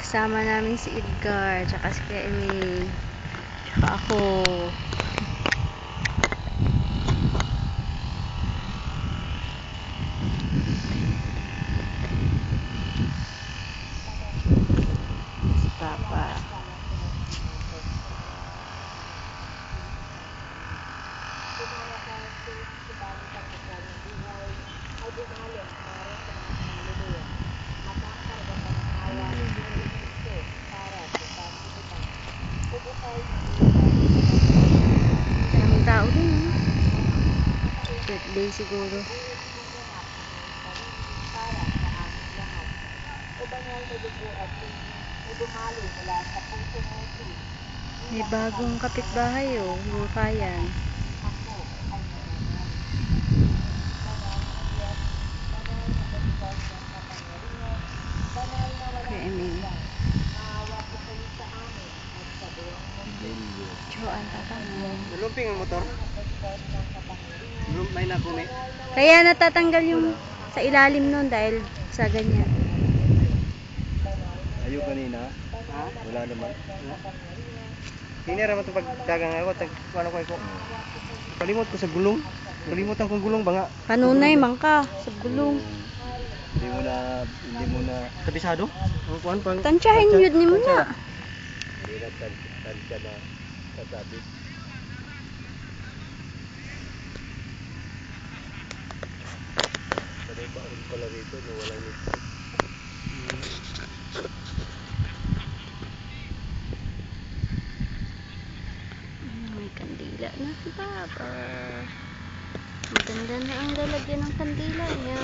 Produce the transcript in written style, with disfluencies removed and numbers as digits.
Kasama namin si Edgar, tsaka si Kuya Emil, tsaka ako. Si Papa. Maraming tao din, eh. Birthday siguro. May bagong kapitbahay, oh. Lukayan. Kuya Emil. Joan, tatanggal. Lumping ang motor. May nakumi. Kaya natatanggal yung sa ilalim nun dahil sa ganyan. Ayaw kanina. Ha? Wala naman. Hinira mo ito pagdagang ako. Ano ko? Palimot ko sa gulong. Palimutan kong gulong ba nga? Kanunay man ka sa gulong. Hindi mo na kabisado? Tansyahin yun ni mo na. Hindi na tansya na kasabit. May baon pala rito na walang nito. May kandila na si Papa. Maganda na ang lalagyan ng kandila niya.